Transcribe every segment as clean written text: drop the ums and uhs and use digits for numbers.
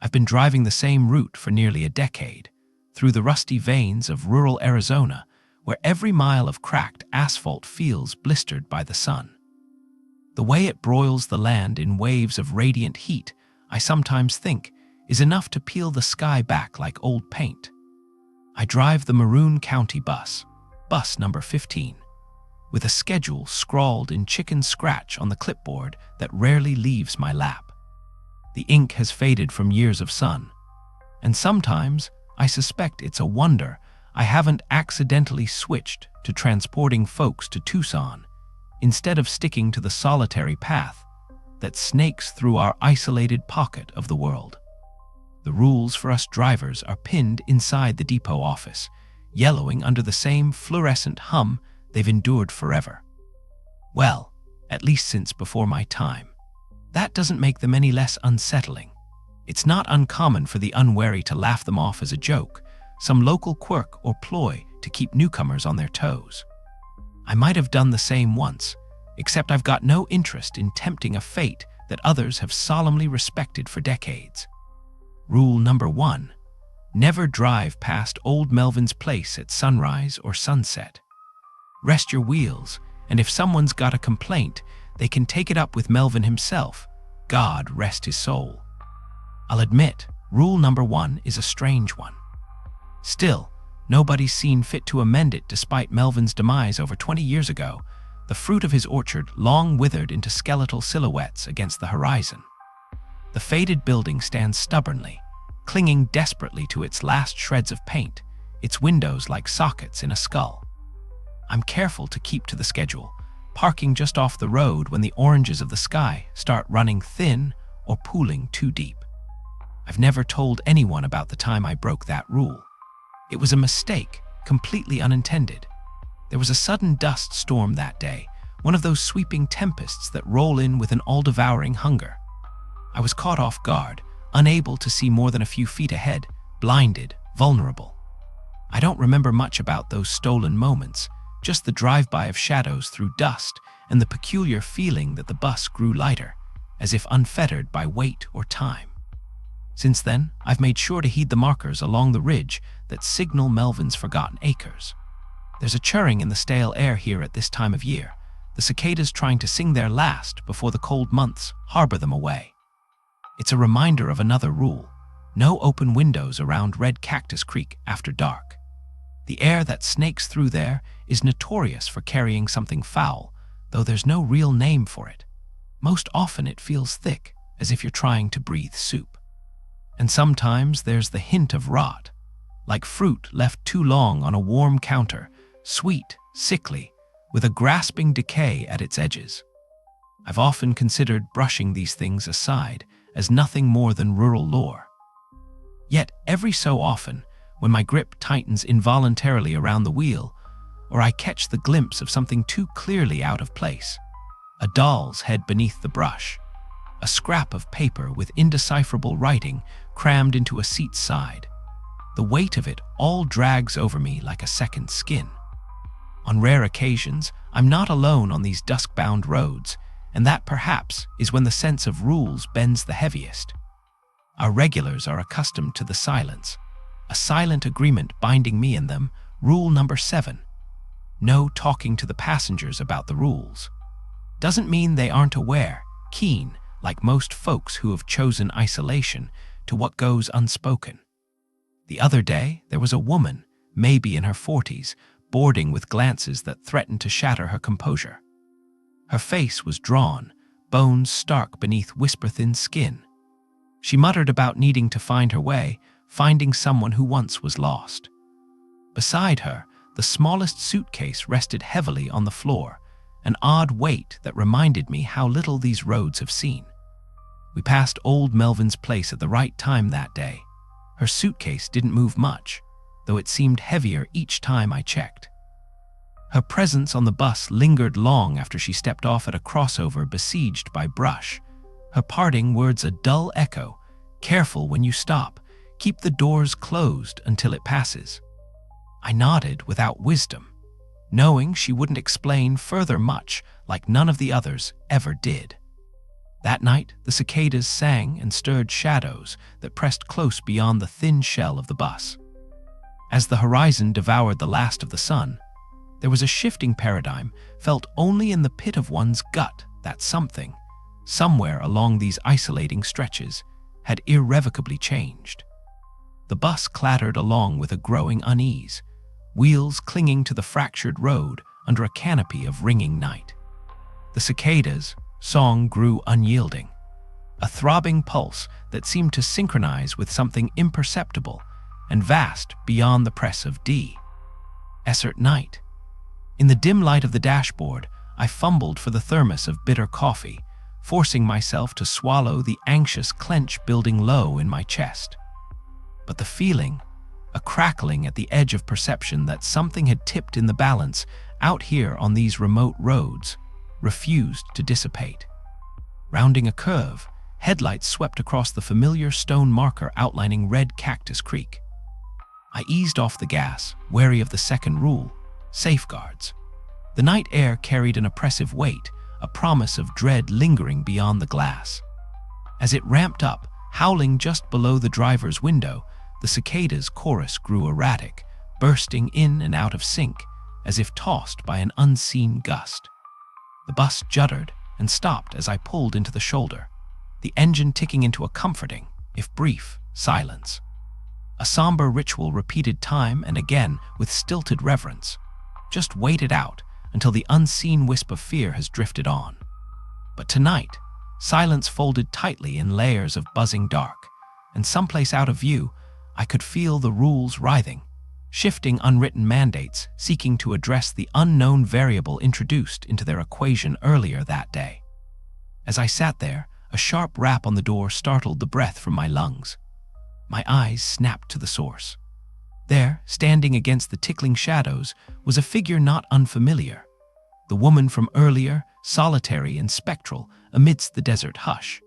I've been driving the same route for nearly a decade, through the rusty veins of rural Arizona, where every mile of cracked asphalt feels blistered by the sun. The way it broils the land in waves of radiant heat, I sometimes think, is enough to peel the sky back like old paint. I drive the Maroon County bus number 15, with a schedule scrawled in chicken scratch on the clipboard that rarely leaves my lap. The ink has faded from years of sun, and sometimes I suspect it's a wonder I haven't accidentally switched to transporting folks to Tucson instead of sticking to the solitary path that snakes through our isolated pocket of the world. The rules for us drivers are pinned inside the depot office, yellowing under the same fluorescent hum they've endured forever. Well, at least since before my time. That doesn't make them any less unsettling. It's not uncommon for the unwary to laugh them off as a joke, some local quirk or ploy to keep newcomers on their toes. I might have done the same once, except I've got no interest in tempting a fate that others have solemnly respected for decades. Rule number 1. Never drive past Old Melvin's place at sunrise or sunset. Rest your wheels, and if someone's got a complaint, they can take it up with Melvin himself. God rest his soul. I'll admit, rule number 1 is a strange one. Still, nobody's seen fit to amend it despite Melvin's demise over 20 years ago, the fruit of his orchard long withered into skeletal silhouettes against the horizon. The faded building stands stubbornly, clinging desperately to its last shreds of paint, its windows like sockets in a skull. I'm careful to keep to the schedule, parking just off the road when the oranges of the sky start running thin or pooling too deep. I've never told anyone about the time I broke that rule. It was a mistake, completely unintended. There was a sudden dust storm that day, one of those sweeping tempests that roll in with an all-devouring hunger. I was caught off guard, unable to see more than a few feet ahead, blinded, vulnerable. I don't remember much about those stolen moments, just the drive-by of shadows through dust and the peculiar feeling that the bus grew lighter, as if unfettered by weight or time. Since then, I've made sure to heed the markers along the ridge that signal Melvin's forgotten acres. There's a churring in the stale air here at this time of year, the cicadas trying to sing their last before the cold months harbor them away. It's a reminder of another rule: no open windows around Red Cactus Creek after dark. The air that snakes through there is notorious for carrying something foul, though there's no real name for it. Most often it feels thick, as if you're trying to breathe soup. And sometimes there's the hint of rot, like fruit left too long on a warm counter, sweet, sickly, with a grasping decay at its edges. I've often considered brushing these things aside as nothing more than rural lore. Yet every so often, when my grip tightens involuntarily around the wheel, or I catch the glimpse of something too clearly out of place, a doll's head beneath the brush, a scrap of paper with indecipherable writing crammed into a seat's side, the weight of it all drags over me like a second skin. On rare occasions, I'm not alone on these dusk-bound roads, and that perhaps is when the sense of rules bends the heaviest. Our regulars are accustomed to the silence, a silent agreement binding me and them. Rule number 7. No talking to the passengers about the rules. Doesn't mean they aren't aware, keen, like most folks who have chosen isolation, to what goes unspoken. The other day, there was a woman, maybe in her 40s, boarding with glances that threatened to shatter her composure. Her face was drawn, bones stark beneath whisper-thin skin. She muttered about needing to find her way, finding someone who once was lost. Beside her, the smallest suitcase rested heavily on the floor, an odd weight that reminded me how little these roads have seen. We passed Old Melvin's place at the right time that day. Her suitcase didn't move much, though it seemed heavier each time I checked. Her presence on the bus lingered long after she stepped off at a crossover besieged by brush, her parting words a dull echo: "Careful when you stop. Keep the doors closed until it passes." I nodded without wisdom, knowing she wouldn't explain further much, like none of the others ever did. That night, the cicadas sang and stirred shadows that pressed close beyond the thin shell of the bus. As the horizon devoured the last of the sun, there was a shifting paradigm felt only in the pit of one's gut that something, somewhere along these isolating stretches, had irrevocably changed. The bus clattered along with a growing unease, wheels clinging to the fractured road under a canopy of ringing night. The cicadas' song grew unyielding, a throbbing pulse that seemed to synchronize with something imperceptible and vast beyond the press of desert night. In the dim light of the dashboard, I fumbled for the thermos of bitter coffee, forcing myself to swallow the anxious clench building low in my chest. But the feeling, a crackling at the edge of perception that something had tipped in the balance out here on these remote roads, refused to dissipate. Rounding a curve, headlights swept across the familiar stone marker outlining Red Cactus Creek. I eased off the gas, wary of the second rule, safeguards. The night air carried an oppressive weight, a promise of dread lingering beyond the glass. As it ramped up, howling just below the driver's window, the cicadas' chorus grew erratic, bursting in and out of sync, as if tossed by an unseen gust. The bus juddered and stopped as I pulled into the shoulder, the engine ticking into a comforting, if brief, silence. A somber ritual repeated time and again with stilted reverence. Just wait it out until the unseen wisp of fear has drifted on. But tonight, silence folded tightly in layers of buzzing dark, and someplace out of view, I could feel the rules writhing, shifting unwritten mandates seeking to address the unknown variable introduced into their equation earlier that day. As I sat there, a sharp rap on the door startled the breath from my lungs. My eyes snapped to the source. There, standing against the tickling shadows, was a figure not unfamiliar. The woman from earlier, solitary and spectral amidst the desert hush.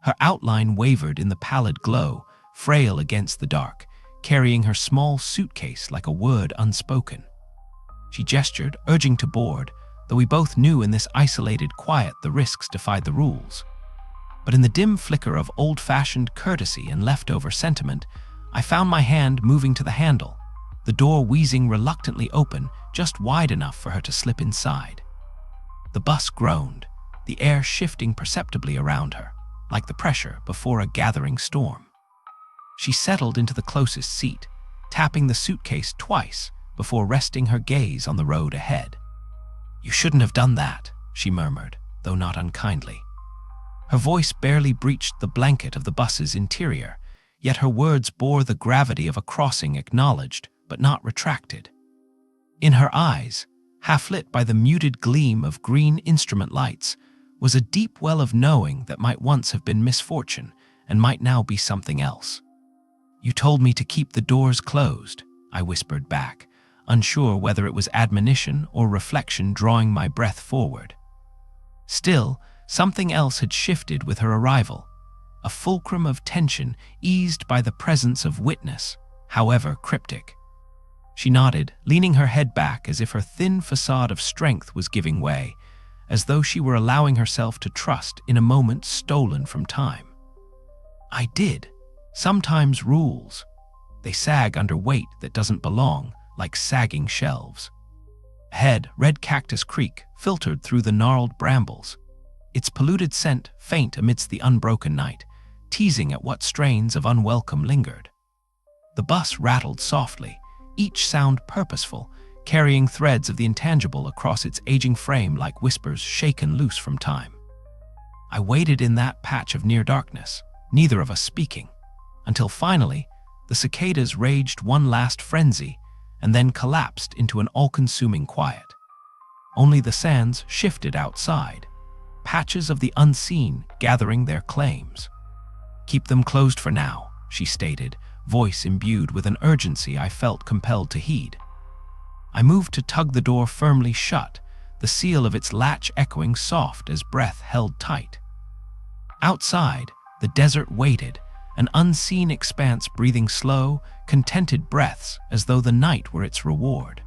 Her outline wavered in the pallid glow, frail against the dark, carrying her small suitcase like a word unspoken. She gestured, urging to board, though we both knew in this isolated quiet the risks defied the rules. But in the dim flicker of old-fashioned courtesy and leftover sentiment, I found my hand moving to the handle, the door wheezing reluctantly open, just wide enough for her to slip inside. The bus groaned, the air shifting perceptibly around her, like the pressure before a gathering storm. She settled into the closest seat, tapping the suitcase twice before resting her gaze on the road ahead. "You shouldn't have done that," she murmured, though not unkindly. Her voice barely breached the blanket of the bus's interior, yet her words bore the gravity of a crossing acknowledged but not retracted. In her eyes, half lit by the muted gleam of green instrument lights, was a deep well of knowing that might once have been misfortune and might now be something else. "You told me to keep the doors closed," I whispered back, unsure whether it was admonition or reflection drawing my breath forward. Still, something else had shifted with her arrival, a fulcrum of tension eased by the presence of witness, however cryptic. She nodded, leaning her head back as if her thin facade of strength was giving way, as though she were allowing herself to trust in a moment stolen from time. "I did. Sometimes rules. They sag under weight that doesn't belong, like sagging shelves." Ahead, Red Cactus Creek filtered through the gnarled brambles, its polluted scent faint amidst the unbroken night, teasing at what strains of unwelcome lingered. The bus rattled softly, each sound purposeful, carrying threads of the intangible across its aging frame like whispers shaken loose from time. I waited in that patch of near darkness, neither of us speaking, until finally the cicadas raged one last frenzy and then collapsed into an all-consuming quiet. Only the sands shifted outside, patches of the unseen gathering their claims. "Keep them closed for now," she stated, voice imbued with an urgency I felt compelled to heed. I moved to tug the door firmly shut, the seal of its latch echoing soft as breath held tight. Outside, the desert waited, an unseen expanse breathing slow, contented breaths as though the night were its reward.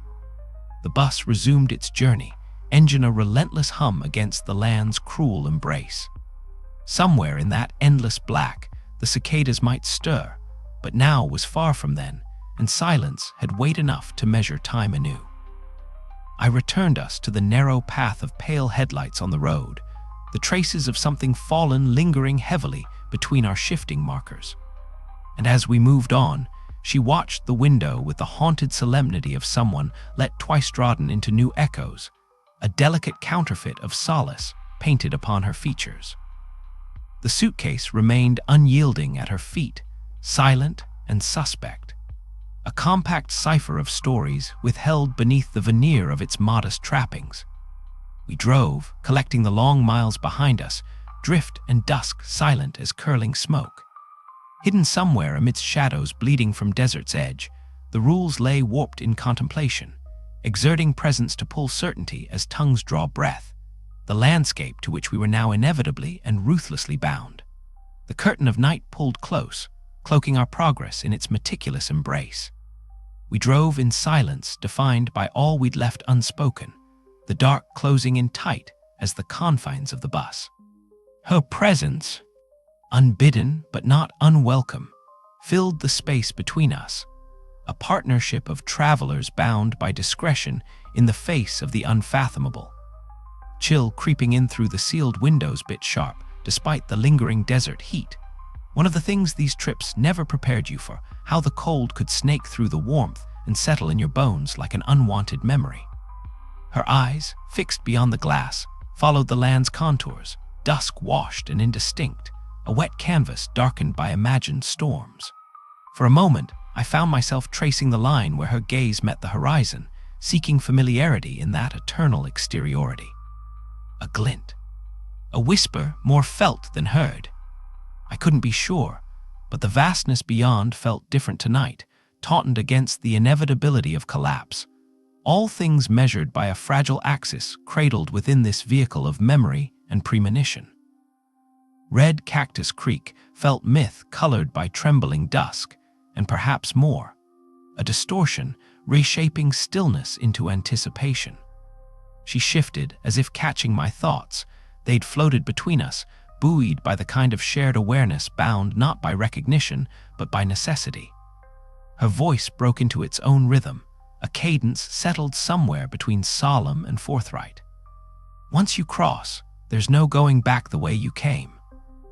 The bus resumed its journey, engine a relentless hum against the land's cruel embrace. Somewhere in that endless black, the cicadas might stir, but now was far from then, and silence had weighed enough to measure time anew. I returned us to the narrow path of pale headlights on the road, the traces of something fallen lingering heavily between our shifting markers. And as we moved on, she watched the window with the haunted solemnity of someone let twice trodden into new echoes, a delicate counterfeit of solace painted upon her features. The suitcase remained unyielding at her feet, silent and suspect, a compact cipher of stories withheld beneath the veneer of its modest trappings. We drove, collecting the long miles behind us, drift and dusk silent as curling smoke. Hidden somewhere amidst shadows bleeding from desert's edge, the rules lay warped in contemplation, exerting presence to pull certainty as tongues draw breath, the landscape to which we were now inevitably and ruthlessly bound. The curtain of night pulled close, cloaking our progress in its meticulous embrace. We drove in silence defined by all we'd left unspoken, the dark closing in tight as the confines of the bus. Her presence, unbidden but not unwelcome, filled the space between us, a partnership of travelers bound by discretion in the face of the unfathomable. Chill creeping in through the sealed windows bit sharp, despite the lingering desert heat. One of the things these trips never prepared you for, how the cold could snake through the warmth and settle in your bones like an unwanted memory. Her eyes, fixed beyond the glass, followed the land's contours, dusk washed and indistinct, a wet canvas darkened by imagined storms. For a moment, I found myself tracing the line where her gaze met the horizon, seeking familiarity in that eternal exteriority. A glint. A whisper more felt than heard. I couldn't be sure, but the vastness beyond felt different tonight, tautened against the inevitability of collapse. All things measured by a fragile axis cradled within this vehicle of memory and premonition. Red Cactus Creek felt myth colored by trembling dusk, and perhaps more, a distortion reshaping stillness into anticipation. She shifted as if catching my thoughts. They'd floated between us, buoyed by the kind of shared awareness bound not by recognition, but by necessity. Her voice broke into its own rhythm, a cadence settled somewhere between solemn and forthright. Once you cross, there's no going back the way you came.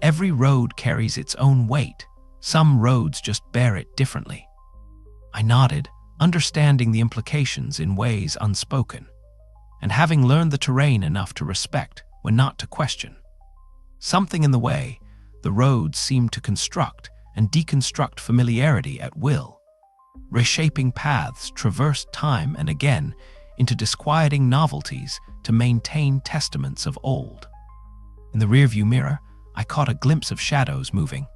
Every road carries its own weight. Some roads just bear it differently. I nodded, understanding the implications in ways unspoken, and having learned the terrain enough to respect when not to question. Something in the way, the roads seemed to construct and deconstruct familiarity at will, reshaping paths traversed time and again into disquieting novelties to maintain testaments of old. In the rearview mirror, I caught a glimpse of shadows moving,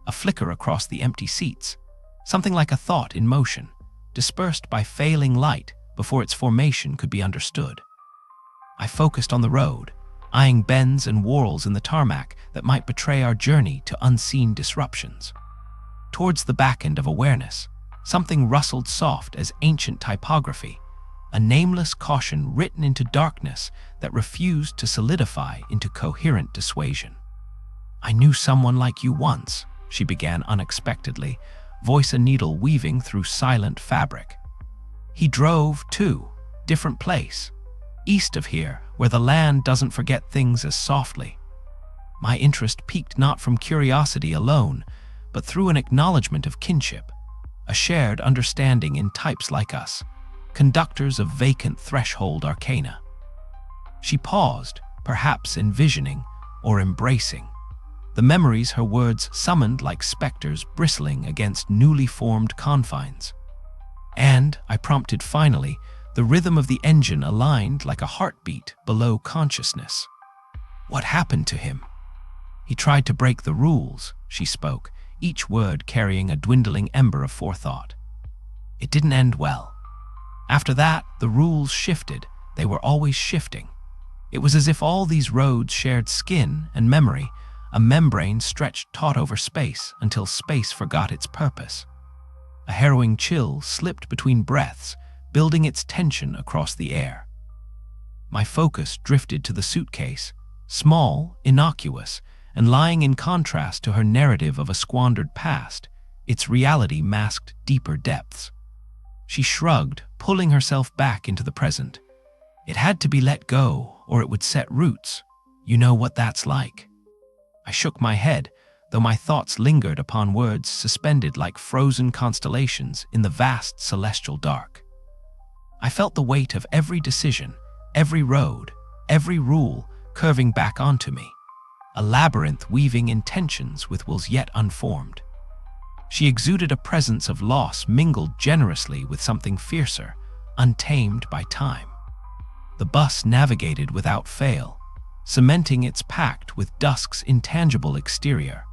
a flicker across the empty seats, something like a thought in motion, dispersed by failing light before its formation could be understood. I focused on the road, eyeing bends and whorls in the tarmac that might betray our journey to unseen disruptions. Towards the back end of awareness, something rustled soft as ancient typography, a nameless caution written into darkness that refused to solidify into coherent dissuasion. "I knew someone like you once," she began unexpectedly, voice a needle weaving through silent fabric. "He drove, too, different place, east of here, where the land doesn't forget things as softly." My interest piqued not from curiosity alone, but through an acknowledgement of kinship, a shared understanding in types like us, conductors of vacant threshold arcana. She paused, perhaps envisioning or embracing the memories her words summoned like specters bristling against newly formed confines. And, I prompted finally, the rhythm of the engine aligned like a heartbeat below consciousness. "What happened to him?" "He tried to break the rules," she spoke, each word carrying a dwindling ember of forethought. "It didn't end well. After that, the rules shifted. They were always shifting. It was as if all these roads shared skin and memory, a membrane stretched taut over space until space forgot its purpose." A harrowing chill slipped between breaths, building its tension across the air. My focus drifted to the suitcase, small, innocuous, and lying in contrast to her narrative of a squandered past, its reality masked deeper depths. She shrugged, pulling herself back into the present. It had to be let go, or it would set roots. You know what that's like. I shook my head, though my thoughts lingered upon words suspended like frozen constellations in the vast celestial dark. I felt the weight of every decision, every road, every rule curving back onto me, a labyrinth weaving intentions with wills yet unformed. She exuded a presence of loss mingled generously with something fiercer, untamed by time. The bus navigated without fail, cementing its pact with dusk's intangible exterior.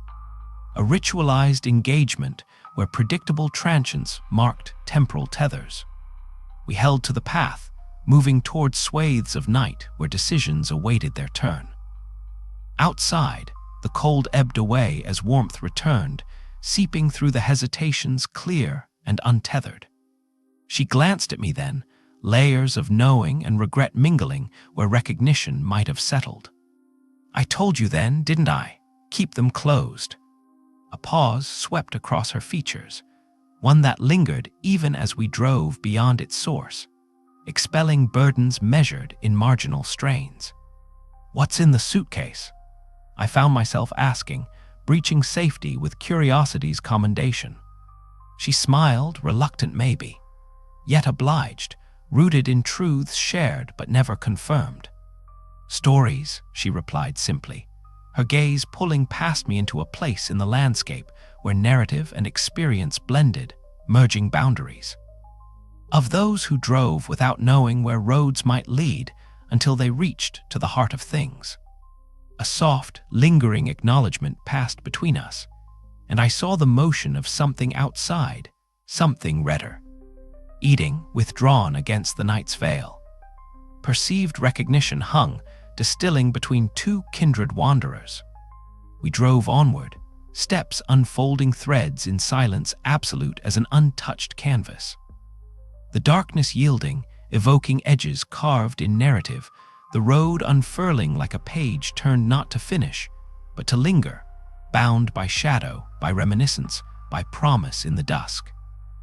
A ritualized engagement where predictable transients marked temporal tethers. We held to the path, moving towards swathes of night where decisions awaited their turn. Outside, the cold ebbed away as warmth returned, seeping through the hesitations clear and untethered. She glanced at me then, layers of knowing and regret mingling where recognition might have settled. I told you then, didn't I? Keep them closed. A pause swept across her features, one that lingered even as we drove beyond its source, expelling burdens measured in marginal strains. What's in the suitcase? I found myself asking, breaching safety with curiosity's commendation. She smiled, reluctant maybe, yet obliged, rooted in truths shared but never confirmed. Stories, she replied simply, her gaze pulling past me into a place in the landscape where narrative and experience blended, merging boundaries. Of those who drove without knowing where roads might lead until they reached to the heart of things. A soft, lingering acknowledgement passed between us, and I saw the motion of something outside, something redder, eating, withdrawn against the night's veil. Perceived recognition hung, distilling between two kindred wanderers. We drove onward, steps unfolding threads in silence absolute as an untouched canvas. The darkness yielding, evoking edges carved in narrative, the road unfurling like a page turned not to finish, but to linger, bound by shadow, by reminiscence, by promise in the dusk.